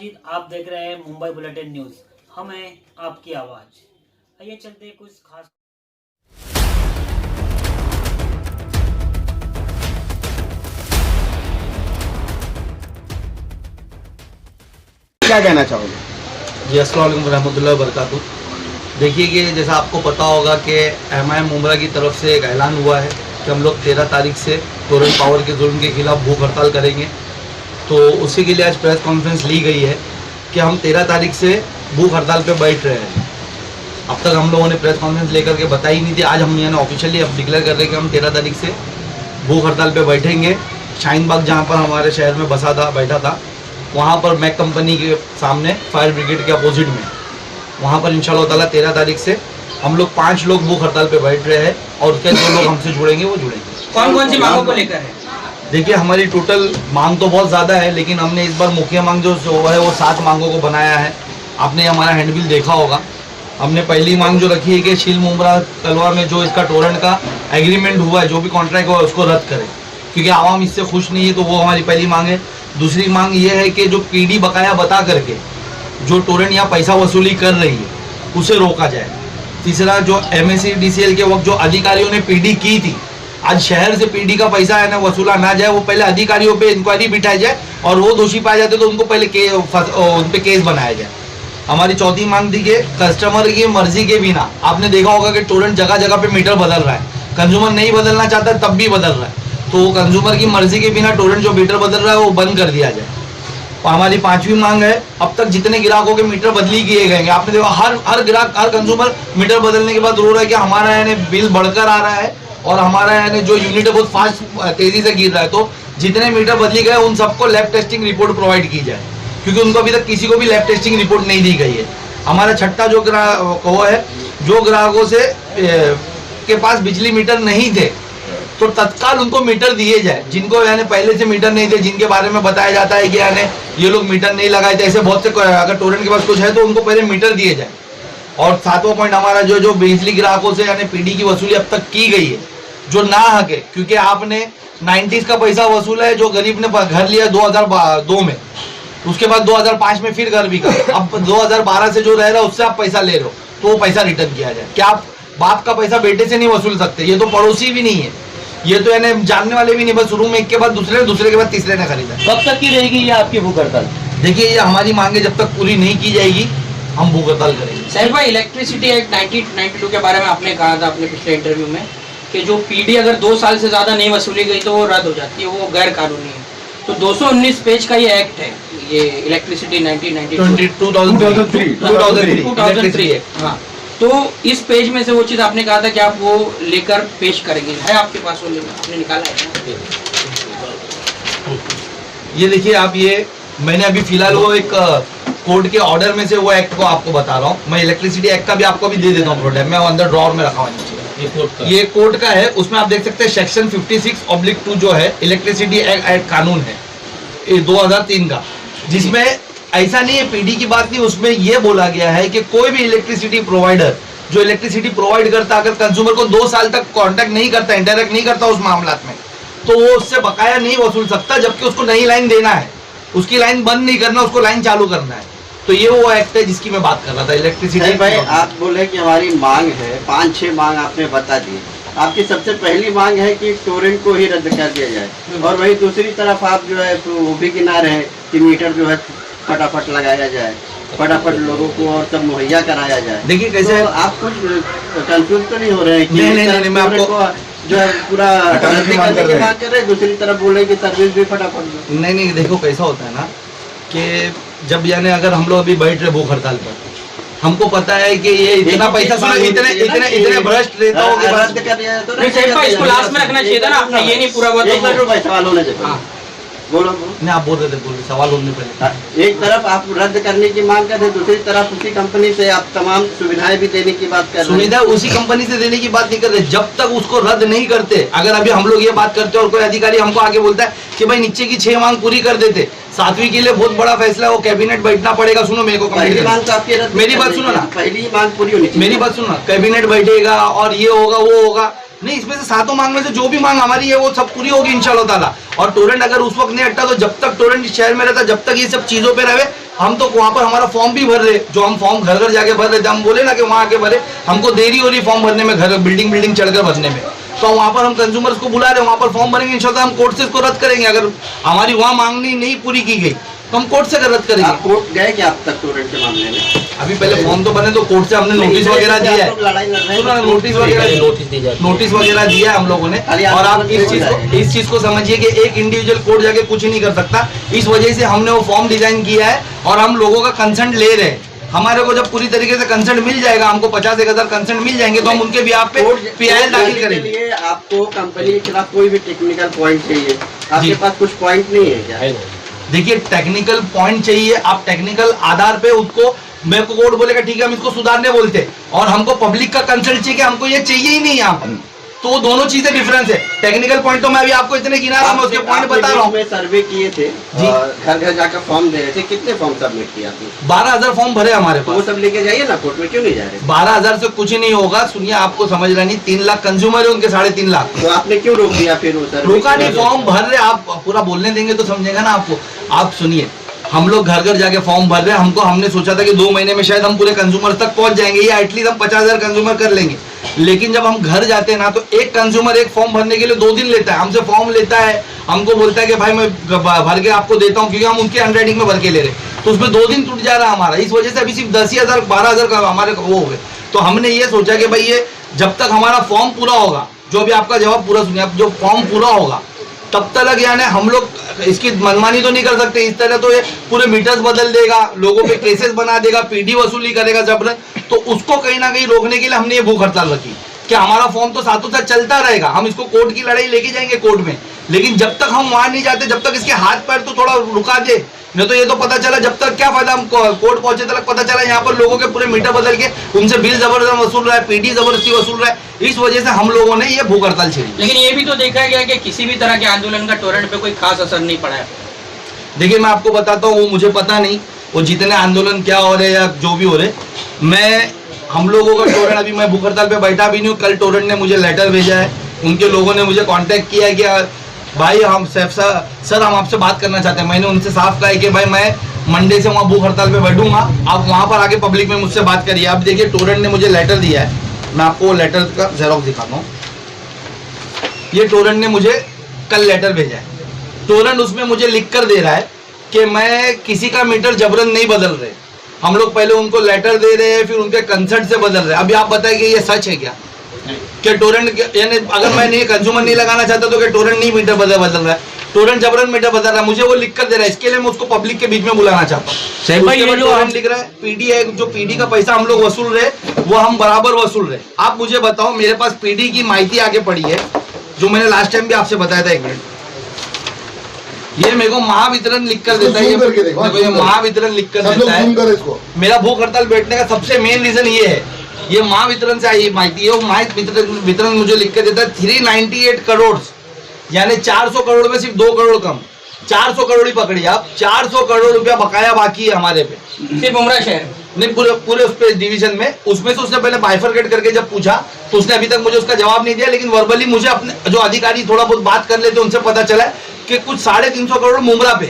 साजिद, आप देख रहे हैं मुंबई बुलेटिन न्यूज। हम हैं आपकी आवाज। आइए चलते हैं कुछ खास। क्या कहना चाहोगे? जी अस्सलाम वालेकुम रहमतुल्लाहि व बरकातुहू। देखिए कि जैसा आपको पता होगा कि एमआईएम मुंब्रा की तरफ से एक ऐलान हुआ है कि हम लोग 13 तारीख से टोरेंट पावर के जुल्म के खिलाफ भूख हड़ताल करेंगे। तो उसी के लिए आज प्रेस कॉन्फ्रेंस ली गई है कि हम 13 तारीख से भूख हड़ताल पे बैठ रहे हैं। अब तक हम लोगों ने प्रेस कॉन्फ्रेंस लेकर के बताई नहीं थी। आज हम यानी ऑफिशियली अब डिक्लेयर कर रहे हैं कि हम 13 तारीख से भूख हड़ताल पे बैठेंगे। शाहीन बाग जहाँ पर हमारे शहर में बैठा था वहाँ पर मैक कंपनी के सामने फायर ब्रिगेड के अपोजिट में, वहाँ पर इंशाल्लाह ताला 13 तारीख से हम लोग 5 लोग भूख हड़ताल पे बैठ रहे हैं और उसके 2 लोग हमसे जुड़ेंगे, वो जुड़ेंगे। कौन कौन सी मांगों को लेकर है? देखिए हमारी टोटल मांग तो बहुत ज़्यादा है, लेकिन हमने इस बार मुख्य मांग जो है वो 7 मांगों को बनाया है। आपने हमारा हैंडबिल देखा होगा। हमने पहली मांग जो रखी है कि शील मुंब्रा कलवा में जो इसका टोरेंट का एग्रीमेंट हुआ है, जो भी कॉन्ट्रैक्ट हुआ है उसको रद्द करें, क्योंकि आवाम इससे खुश नहीं है। तो वो हमारी पहली मांग है। दूसरी मांग ये है कि जो पीडी बकाया बता करके जो टोरेंट यहाँ पैसा वसूली कर रही है उसे रोका जाए। तीसरा, जो MSEDCL के वक्त जो अधिकारियों ने पीडी की थी, आज शहर से पीडी का पैसा है ना वसूला ना जाए, वो पहले अधिकारियों पे इंक्वायरी बिठाई जाए और वो दोषी पाए जाते तो उनको पहले उन पे केस बनाया जाए। हमारी चौथी मांग थी कि कस्टमर की मर्जी के बिना, आपने देखा होगा कि टोरेंट जगह जगह पे मीटर बदल रहा है, कंज्यूमर नहीं बदलना चाहता तब भी बदल रहा है, तो कंज्यूमर की मर्जी के बिना टोरेंट जो मीटर बदल रहा है वो बंद कर दिया जाए। और हमारी 5वीं मांग है, अब तक जितने ग्राहकों के मीटर बदली किए गए हैं, आपने देखा हर ग्राहक हर कंज्यूमर मीटर बदलने के बाद रो रहा है कि हमारा यानी बिल बढ़कर आ रहा है और हमारा यानी जो यूनिट है बहुत फास्ट तेजी से गिर रहा है। तो जितने मीटर बदली गए उन सबको लैब टेस्टिंग रिपोर्ट प्रोवाइड की जाए, क्योंकि उनको अभी तक किसी को भी लैब टेस्टिंग रिपोर्ट नहीं दी गई है। हमारा छठा जो वो है, जो ग्राहकों से के पास बिजली मीटर नहीं थे तो तत्काल उनको मीटर दिए जाए। जिनको यानी पहले से मीटर नहीं थे, जिनके बारे में बताया जाता है कि यानी ये लोग मीटर नहीं लगाए थे, ऐसे बहुत से, अगर टोरेंट के पास कुछ है तो उनको पहले मीटर दिए जाए। और 7वां पॉइंट हमारा जो बिजली ग्राहकों से यानी पीडी की वसूली अब तक की गई है जो ना हक है, क्योंकि आपने 90s का पैसा वसूला है, जो गरीब ने घर लिया 2002 में, उसके बाद 2005 में फिर घर भी का, अब 2012 से जो रह रहा है उससे आप पैसा ले रहे हो तो वो पैसा रिटर्न किया जाए। क्या आप बाप का पैसा बेटे से नहीं वसूल सकते? ये तो पड़ोसी भी नहीं है, ये तो यानी जानने वाले भी नहीं, बस रूम एक के बाद दूसरे के बाद तीसरे ने खरीदा। कब तक की रहेगी ये आपकी भूख हड़ताल? देखिए ये हमारी मांगे जब तक पूरी नहीं की जाएगी हम भूख हड़ताल करेंगे। साहिल भाई, इलेक्ट्रिसिटी एक्ट 1992 के बारे में आपने कहा था अपने पिछले इंटरव्यू में कि जो पीडी अगर 2 साल से ज्यादा नहीं वसूली गई तो वो रद्द हो जाती है, वो गैर कानूनी है। तो 219 पेज का ये एक्ट है, ये इलेक्ट्रिसिटी 2003। हाँ, तो इस पेज में से वो चीज आपने कहा था कि आप वो लेकर पेश करेंगे, है आपके पास वो आपने निकाला है? ये देखिए आप, ये मैंने अभी फिलहाल वो एक कोर्ट के ऑर्डर में से वो एक्ट को आपको बता रहा हूँ। मैं इलेक्ट्रिसिटी एक्ट का भी आपको भी दे देता हूँ प्रोडक्ट, मैं अंदर ड्रॉर में रखा हुआ है। ये कोर्ट का है, उसमें आप देख सकते हैं सेक्शन 56/2 जो है इलेक्ट्रिसिटी एक्ट कानून है 2003 का, जिसमें ऐसा नहीं है पीडी की बात नहीं, उसमें यह बोला गया है कि कोई भी इलेक्ट्रिसिटी प्रोवाइडर जो इलेक्ट्रिसिटी प्रोवाइड करता, अगर कंज्यूमर को 2 साल तक कांटेक्ट नहीं करता, इंटरेक्ट नहीं करता उस मामला में, तो वो उससे बकाया नहीं वसूल सकता, जबकि उसको नई लाइन देना है, उसकी लाइन बंद नहीं करना, उसको लाइन चालू करना है। तो ये वो एक्ट है जिसकी मैं बात कर रहा था, इलेक्ट्रिसिटी। भाई आप बोले कि हमारी मांग है, 5-6 मांग आपने बता दी। आपकी सबसे पहली मांग है कि टोरेंट को ही रद्द कर दिया जाए, और वही दूसरी तरफ आप जो है वो भी गिना रहे हैं कि मीटर जो है फटाफट लगाया जाए, फटाफट लोगों को और सब मुहैया कराया जाए। देखिए कैसे तो आप कुछ कंफ्यूज तो नहीं हो रहे हैं कि नहीं, मैं आपको जो है पूरा मांग कर रहे हैं, दूसरी तरफ बोले कि सर्विस भी फटाफट। नहीं, देखो कैसा होता है ना कि जब यानी अगर हम लोग अभी बैठ रहे भूख हड़ताल पर, हमको पता है कि ये इतना पैसा इतने भ्रष्ट रहता हो कि रद्द कर दिया तो इसको लास्ट में रखना चाहिए था ना, ये नहीं पूरा सवाल होने चाहिए। बोलो नहीं, आप बोल रहे थे, सवाल होने पहले। एक तरफ आप रद्द करने की मांग कर रहे, दूसरी तरफ उसी कंपनी से आप तमाम सुविधाएं भी देने की बात कर रहे हैं। सुविधा उसी कंपनी से देने की बात नहीं कर रहे, जब तक उसको रद्द नहीं करते। अगर अभी हम लोग ये बात करते और कोई अधिकारी हमको आगे बोलता है कि भाई नीचे की 6 मांग पूरी कर देते, 7वीं के लिए बहुत बड़ा फैसला है, वो कैबिनेट बैठना पड़ेगा। सुनो मेरे को, पहली मांग तो आपकी रद्द, मेरी बात सुनो ना, पहली मांग पूरी होनी चाहिए। मेरी बात सुनो ना, कैबिनेट बैठेगा और ये होगा वो होगा, नहीं, इसमें से 7 मांग में से जो भी मांग हमारी है वो सब पूरी होगी इंशाल्लाह ताला। और टोरेंट अगर उस वक्त नहीं हटता तो जब तक टोरेंट शहर में रहता, जब तक ये सब चीजों पे रहे, हम तो वहाँ पर हमारा फॉर्म भी भर रहे, जो हम फॉर्म घर घर जाके भर रहे थे, हम बोले ना कि वहाँ आके भरे, हमको देरी हो रही फॉर्म भरने में, घर बिल्डिंग चढ़कर भरने में। तो वहाँ पर हम कंज्यूमर्स को बुला रहे हैं, वहाँ पर फॉर्म भरेंगे, इंशाल्लाह हम कोर्ट से इसको रद्द करेंगे। अगर हमारी वहाँ मांगनी नहीं पूरी की गई तो हम कोर्ट से रद्द करेंगे। आप कोर्ट गए क्या अब तक टोरेंट के मामले में? अभी पहले फॉर्म तो बने, तो कोर्ट से हमने नोटिस वगैरह दिया है, नोटिस वगैरह दिया है हम लोगों ने। और आप इस चीज को समझिए कि एक इंडिविजुअल कोर्ट जाके कुछ नहीं कर सकता। इस वजह से हमने वो फॉर्म डिजाइन किया है और हम लोगों का कंसेंट ले रहे हैं। हमारे को जब पूरी तरीके से कंसेंट मिल जाएगा, हमको 50,000 कंसेंट मिल जाएंगे, तो हम उनके भी आप पे PIL दाखिल करेंगे। आपको कंपनी के खिलाफ कोई भी टेक्निकल पॉइंट चाहिए, आपके पास कुछ पॉइंट नहीं है क्या? देखिए, टेक्निकल पॉइंट चाहिए, आप टेक्निकल आधार पे उसको, मेरे को कोर्ट बोलेगा ठीक है हम इसको सुधारने बोलते, और हमको पब्लिक का कंसल्ट चाहिए कि हमको ये चाहिए ही नहीं यहाँ पर, तो दोनों चीजें डिफरेंस है। टेक्निकल पॉइंट तो मैं अभी आपको इतने गिना रहा हूँ, मैं उसके पॉइंट बता रहा हूँ। सर्वे किए थे, घर घर जाकर फॉर्म दे रहे थे, कितने फॉर्म सबमिट किया आपने? 12,000 फॉर्म भरे हमारे पास। वो सब लेके जाइए ना, कोर्ट में क्यों नहीं जा रहे? 12,000 से कुछ नहीं होगा, सुनिए आपको समझ रहा नहीं, 3 लाख कंज्यूमर है, उनके 3.5 लाख। तो आपने क्यों रोक दिया फिर? वो सर रोका नहीं, फॉर्म भर रहे, आप पूरा बोलने देंगे तो समझेगा ना आपको। आप सुनिए, हम लोग घर घर जाके फॉर्म भर रहे हैं, हमने सोचा था कि 2 महीने में शायद हम पूरे कंज्यूमर तक पहुंच जाएंगे, या एटलीस्ट हम 50,000 कंज्यूमर कर लेंगे। लेकिन जब हम घर जाते हैं ना, तो एक कंज्यूमर एक फॉर्म भरने के लिए 2 दिन लेता है, हमसे फॉर्म लेता है, हमको बोलता है कि भाई मैं भर के आपको देता हूँ, क्योंकि हम उनके हैंडराइटिंग में भर के ले रहे, तो उसमें 2 दिन टूट जा रहा है हमारा। इस वजह से अभी सिर्फ 10,000 12,000 का हमारे वो हो गए। तो हमने ये सोचा कि भाई ये जब तक हमारा फॉर्म पूरा होगा, जो भी आपका जवाब पूरा सुनिए, अब जो फॉर्म पूरा होगा तब तक यानी हम लोग इसकी मनमानी तो नहीं कर सकते। इस तरह तो ये पूरे मीटर्स बदल देगा, लोगों पे केसेस बना देगा, PD वसूली करेगा जबरन, तो उसको कहीं ना कहीं रोकने के लिए हमने ये भूख हड़ताल रखी कि हमारा फॉर्म तो साथों साथ चलता रहेगा, हम इसको कोर्ट की लड़ाई लेके जाएंगे कोर्ट में, लेकिन जब तक हम वहां नहीं जाते, जब तक इसके हाथ पैर तो थोड़ा रुका दे। नहीं तो ये तो पता चला, जब तक क्या फायदा, हम कोर्ट पहुंचे तक पता चला यहाँ पर लोगों के पूरे मीटर बदल के उनसे बिल जबरदस्त वसूल रहा है, PD जबरदस्ती वसूल रहा है। इस वजह से हम लोगों ने ये भूख हड़ताल छेड़ी। लेकिन ये भी तो देखा गया कि किसी भी तरह के आंदोलन का टोरेंट पे कोई खास असर नहीं पड़ा है। देखिए, मैं आपको बताता हूँ, वो मुझे पता नहीं वो जितने आंदोलन क्या हो रहे या जो भी हो रहे, हम लोगों का टोरेंट, अभी मैं भूख हड़ताल पे बैठा भी नहीं हूँ। कल टोरेंट ने मुझे लेटर भेजा है, उनके लोगों ने मुझे कांटेक्ट किया है कि भाई हम सर हम आपसे बात करना चाहते हैं। मैंने उनसे साफ कहा है कि भाई मैं मंडे से वहाँ भूख हड़ताल पे बैठूंगा, आप वहाँ पर आके पब्लिक में मुझसे बात करिए। अब देखिए, टोरेंट ने मुझे लेटर दिया है, मैं आपको लेटर का जेरॉक्स दिखाता हूँ। ये टोरेंट ने मुझे कल लेटर भेजा है। टोरेंट उसमें मुझे लिख कर दे रहा है कि मैं किसी का मीटर जबरन नहीं बदल रहे, हम लोग पहले उनको लेटर दे रहे हैं, फिर उनके कंसर्ट से बदल रहे हैं। अभी आप बताइए कि ये सच है क्या? कि टोरेंट यानी अगर मैं नहीं कंज्यूमर नहीं लगाना चाहता तो क्या टोरेंट नहीं मीटर बदल रहा है? टोरेंट जबरन मीटर बदल रहा है, मुझे वो लिख कर दे रहा है। इसके लिए मैं उसको पब्लिक के बीच में बुलाना चाहता हूँ। सही भाई, ये जो टोरेंट लिख रहा है, PD है, जो PD का पैसा हम लोग वसूल रहे वो हम बराबर वसूल रहे। आप मुझे बताओ, मेरे पास PD की माहिती आगे पड़ी है, जो मैंने लास्ट टाइम भी आपसे बताया था। 1 मिनट, ये मेरे को महावितरण लिख कर देता है, ये महावितरण लिख कर देता है। मेरा भूख हड़ताल बैठने का सबसे मेन रीजन ये है, ये महावितरण से आई माहिती है। वो महावितरण मुझे लिख कर देता है 398 करोड़, यानी 400 करोड़ में सिर्फ 2 करोड़ कम, 400 करोड़ ही पकड़िए आप, 400 करोड़ रुपया बकाया बाकी है हमारे पे, सिर्फ उमरा शहर नहीं पूरे उस पे डिवीजन में। उसमें से उसने पहले बाइफरकेट करके जब पूछा तो उसने अभी तक मुझे उसका जवाब नहीं दिया, लेकिन वर्बली मुझे अपने जो अधिकारी थोड़ा बहुत बात कर लेते उनसे पता चला कि कुछ 350 करोड़ मुमरा पे।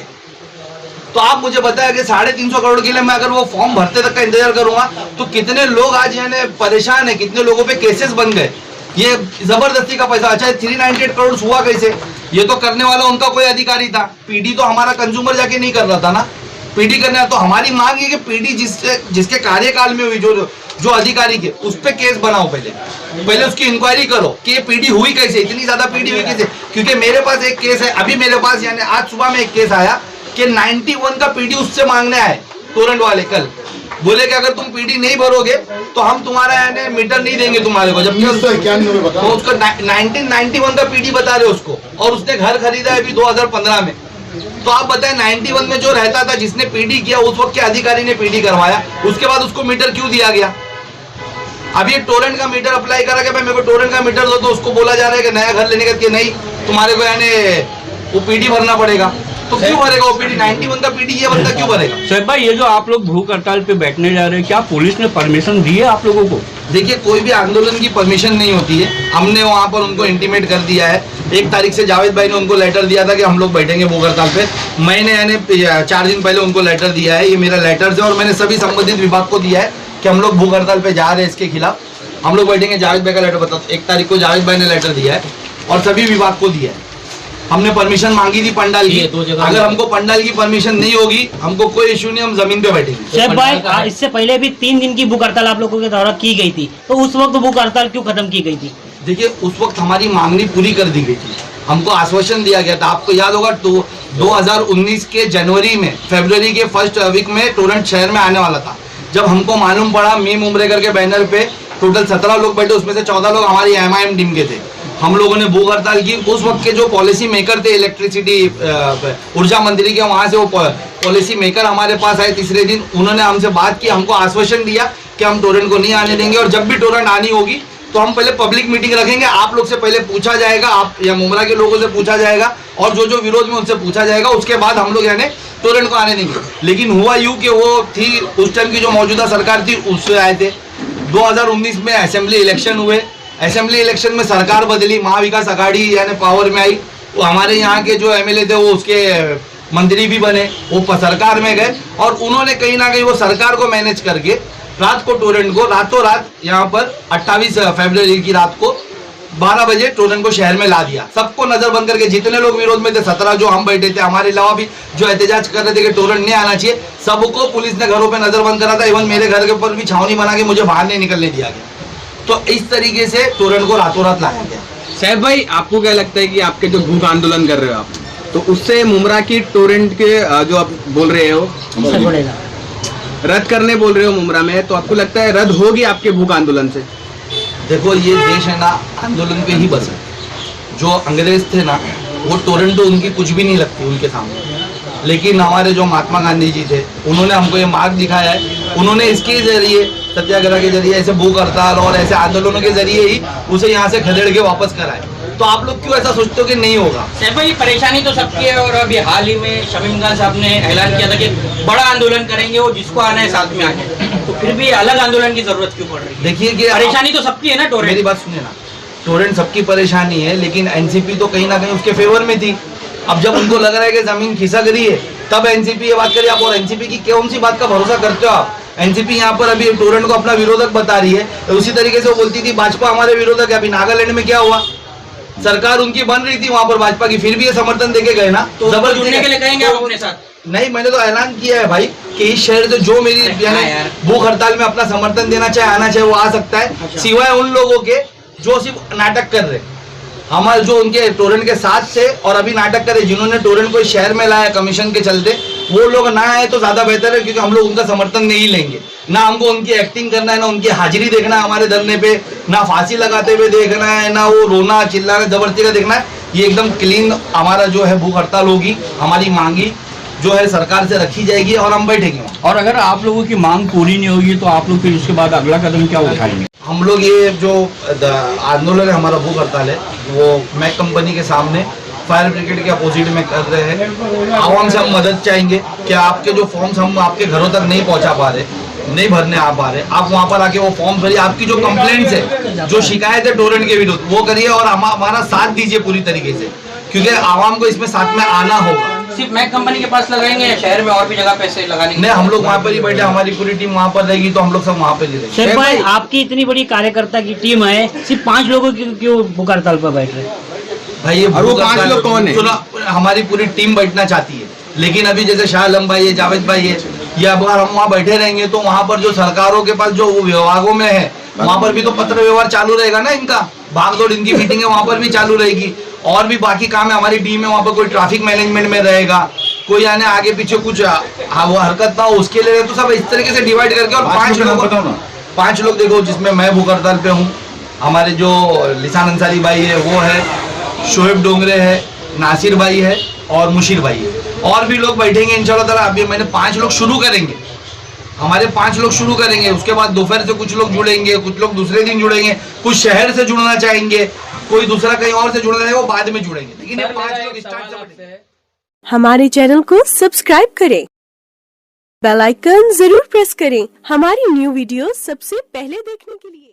तो आप मुझे बताया कि 350 करोड़ के लिए मैं अगर वो फॉर्म भरते तक का इंतजार करूंगा तो कितने लोग आज यानी परेशान है, कितने लोगों पे केसेस बन गए। ये जबरदस्ती का पैसा। अच्छा, 398 करोड़ हुआ कैसे? ये तो करने वाला उनका कोई अधिकारी था, PD तो हमारा कंज्यूमर जाके नहीं कर रहा था ना, PD करने। तो हमारी मांग है कि PD जिसके कार्यकाल में हुई, जो अधिकारी के, उस पे केस बनाओ, पहले उसकी इंक्वायरी करो कि ये PD हुई कैसे, इतनी ज्यादा PD हुई कैसे। क्योंकि मेरे पास एक केस है, अभी मेरे पास यानी आज सुबह में एक केस आया कि 91 का PD उससे मांगने आए टोरेंट वाले। कल बोले कि अगर तुम PD नहीं भरोगे तो हम तुम्हारा यानी मीटर नहीं देंगे तुम्हारे को, जबकि तो उसको 1991 का PD बता रहे उसको, और उसने घर खरीदा है अभी 2015 में। तो आप बताएं, 91 में जो रहता था, जिसने PD किया, उस वक्त के अधिकारी ने PD करवाया, उसके बाद उसको मीटर क्यों दिया गया? अब ये टोरेंट का मीटर अप्लाई करा कि भाई मेरे को टोरेंट का मीटर दो, तो उसको बोला जा रहा है कि नया घर लेने का कि नहीं, तुम्हारे को यानी वो PD भरना पड़ेगा। तो क्यों भरेगा ओपीडी? 91 का पीडी ये बंदा क्यों भरेगा? शोएब भाई, ये जो आप लोग भूख हड़ताल पे बैठने जा रहे हैं, क्या पुलिस ने परमिशन दी है आप लोगों को? देखिए, कोई भी आंदोलन की परमिशन नहीं होती है। हमने वहाँ पर उनको इंटीमेट कर दिया है। 1 तारीख से जावेद भाई ने उनको लेटर दिया था कि हम लोग बैठेंगे भूख हड़ताल पे। मैंने यानी 4 दिन पहले उनको लेटर दिया है, ये मेरा लेटर है, और मैंने सभी संबंधित विभाग को दिया है कि हम लोग भूख हड़ताल पे जा रहे हैं, इसके खिलाफ हम लोग बैठेंगे। जावेद भाई का लेटर बताओ, 1 तारीख को जावेद भाई ने लेटर दिया है और सभी विभाग को दिया है। हमने परमिशन मांगी थी पंडाल की, अगर हमको पंडाल की परमिशन नहीं होगी, हमको कोई इश्यू नहीं, हम जमीन पे बैठेंगे। शोएब भाई, इससे पहले भी 3 दिन की भूख हड़ताल आप लोगों के द्वारा की गई थी, तो उस वक्त भूख हड़ताल क्यों खत्म की गई थी? देखिए, उस वक्त हमारी मांगनी पूरी कर दी गई थी, हमको आश्वासन दिया गया था। आपको याद होगा, तो 2019 के जनवरी में, फरवरी के फर्स्ट वीक में टोरंट शहर में आने वाला था। जब हमको मालूम पड़ा, मीम उम्रेकर के बैनर पे टोटल 17 लोग बैठे, उसमें से 14 लोग हमारी MIM टीम के थे। हम लोगों ने भूख हड़ताल की। उस वक्त के जो पॉलिसी मेकर थे, इलेक्ट्रिसिटी ऊर्जा मंत्री के, वहाँ से वो पॉलिसी मेकर हमारे पास आए तीसरे दिन। उन्होंने हमसे बात की, हमको आश्वासन दिया कि हम टोरेंट को नहीं आने देंगे, और जब भी टोरेंट आनी होगी तो हम पहले पब्लिक मीटिंग रखेंगे, आप लोग से पहले पूछा जाएगा, आप या मुमरा के लोगों से पूछा जाएगा, और जो जो विरोध में उनसे पूछा जाएगा, उसके बाद हम लोग यानी टोरेंट को आने देंगे। लेकिन हुआ यूँ कि वो थी उस टाइम की जो मौजूदा सरकार थी, उससे आए थे। 2019 में असेंबली इलेक्शन हुए, असेंबली इलेक्शन में सरकार बदली, महाविकास आघाड़ी यानी पावर में आई। वो हमारे यहाँ के जो MLA थे वो उसके मंत्री भी बने, वो सरकार में गए, और उन्होंने कहीं ना कहीं वो सरकार को मैनेज करके रात को टोरेंट को रातों रात यहाँ पर 28 फरवरी की रात को 12 बजे टोरेंट को शहर में ला दिया। सबको नजर बंद करके, जितने लोग विरोध में थे 17 जो हम बैठे थे, हमारे अलावा भी जो एहतजाज कर रहे थे कि टोरेंट नहीं आना चाहिए, सबको पुलिस ने घरों पे नजर बंद करा था। इवन मेरे घर के ऊपर भी छावनी बना के मुझे बाहर नहीं निकलने दिया गया। तो इस तरीके से टोरेंट को रातों रात लाया गया। शोएब भाई, आपको क्या लगता है कि आपके जो भूख आंदोलन कर रहे हो आप, तो उससे मुमरा की टोरेंट के जो आप बोल रहे हो रद्द करने बोल रहे हो मुमरा में, तो आपको लगता है रद्द होगी आपके भूख आंदोलन से? देखो, ये देश है ना, आंदोलन पे ही बस है। जो अंग्रेज थे ना, वो टोरेंट तो उनकी कुछ भी नहीं लगती उनके सामने। लेकिन हमारे जो महात्मा गांधी जी थे, उन्होंने हमको ये मार्ग दिखाया है। उन्होंने इसके जरिए, सत्याग्रह के जरिए, ऐसे भूख हड़ताल और ऐसे आंदोलनों के जरिए ही उसे यहाँ से खदेड़ के वापस कराए। तो आप लोग क्यों ऐसा सोचते हो कि नहीं होगा? शोएब भाई, परेशानी तो सबकी है, और अभी हाल ही में शमीम खान साहब ने ऐलान किया था कि बड़ा आंदोलन करेंगे, वो जिसको आना है साथ में आके, तो फिर भी अलग आंदोलन की जरूरत क्यों पड़ रही है? देखिए कि परेशानी तो सबकी है ना टोरेंट। मेरी बात सुनिए ना, टोरेंट सबकी परेशानी है, लेकिन एनसीपी तो कहीं ना कहीं उसके फेवर में थी। अब जब उनको लग रहा है कि जमीन खिसक रही है, तब एनसीपी ये बात करी। आप और एनसीपी की कौन सी बात का भरोसा करते हो आप? एनसीपी यहाँ पर अभी टोरेंट को अपना विरोधक बता रही है, तो उसी तरीके से वो बोलती थी भाजपा हमारे विरोधक है। अभी नागालैंड में क्या हुआ, सरकार उनकी बन रही थी वहां पर भाजपा की, फिर भी ये समर्थन देके गए ना। तो जुड़ने के लिए कहेंगे आप अपने साथ? नहीं, मैंने तो ऐलान किया है भाई कि इस शहर से जो मेरी यानी भूख हड़ताल में अपना समर्थन देना चाहे, आना चाहे, वो आ सकता है, सिवाय उन लोगों के जो सिर्फ नाटक कर रहे। हमारे जो उनके टोरेंट के साथ थे और अभी नाटक करे, जिन्होंने टोरेंट को शहर में लाया कमीशन के चलते, वो लोग ना आए तो ज्यादा बेहतर है, क्योंकि हम लोग उनका समर्थन नहीं लेंगे। ना हमको उनकी एक्टिंग करना है, ना उनकी हाजिरी देखना है हमारे धरने पे, ना फांसी लगाते हुए देखना है, ना वो रोना चिल्लाना जबरदस्ती का देखना है। ये एकदम क्लीन हमारा जो है भूख हड़ताल होगी, हमारी मांगी जो है सरकार से रखी जाएगी और हम बैठेंगे। और अगर आप लोगों की मांग पूरी नहीं होगी तो आप लोग फिर उसके बाद अगला कदम क्या उठाएंगे? हम लोग ये जो आंदोलन है हमारा भूख हड़ताल है, वो मैक कंपनी के सामने फायर ब्रिगेड के अपोजिट में कर रहे हैं। आवाम से हम मदद चाहेंगे कि आपके जो फॉर्म्स हम आपके घरों तक नहीं पहुंचा पा रहे, नहीं भरने आ पा रहे, आप वहां पर आके वो फॉर्म भरिए। आपकी जो कंप्लेंट्स है, जो शिकायत है टोरेंट के विरुद्ध, वो करिए और हमारा साथ दीजिए पूरी तरीके से, क्योंकि आवाम को इसमें साथ में आना होगा। सिर्फ मैक कंपनी के पास लगाएंगे या शहर में और भी जगह पैसे लगाने? नहीं, हम लोग वहाँ पर ही बैठे, हमारी पूरी टीम वहाँ पर रहेगी, तो हम लोग सब वहाँ पर ही रहेंगे। शोएब भाई, आपकी इतनी बड़ी कार्यकर्ता की टीम है, सिर्फ 5 लोगों की क्यों भूख हड़ताल पर बैठ रहे? भाई ये और वो 5 लोग कौन है? हमारी पूरी टीम बैठना चाहती है, लेकिन अभी जैसे शाह आलम भाई है, जावेद भाई है, या अगर हम वहाँ बैठे रहेंगे तो वहाँ पर जो सरकारों के पास जो विभागों में है, वहाँ पर भी तो पत्र व्यवहार चालू रहेगा ना इनका, भागदौड़ इनकी मीटिंग है वहाँ पर भी चालू रहेगी, और भी बाकी काम है हमारी टीम है। वहाँ पर कोई ट्रैफिक मैनेजमेंट में रहेगा, कोई आने आगे पीछे कुछ वो हरकत ना हो उसके लिए, तो सब इस तरीके से डिवाइड करके। और 5 लोग देखो, जिसमें मैं भूख हड़ताल पे हूँ, हमारे जो लिसान अंसारी भाई है वो है, शोएब डोंगरे है, नासिर भाई है और मुशीर भाई है, और भी लोग बैठेंगे इंशाल्लाह ताला। अभी मैंने 5 लोग शुरू करेंगे, हमारे 5 लोग शुरू करेंगे, उसके बाद दोपहर से कुछ लोग जुड़ेंगे, कुछ लोग दूसरे दिन जुड़ेंगे, कुछ शहर से जुड़ना चाहेंगे, कोई दूसरा कहीं और से जुड़ना है वो बाद में जुड़ेंगे, लेकिन ये 5 लोग स्टार्ट से हमारे चैनल को सब्सक्राइब करें, बेल आइकन जरूर प्रेस करें हमारी न्यू वीडियो सबसे पहले देखने के लिए।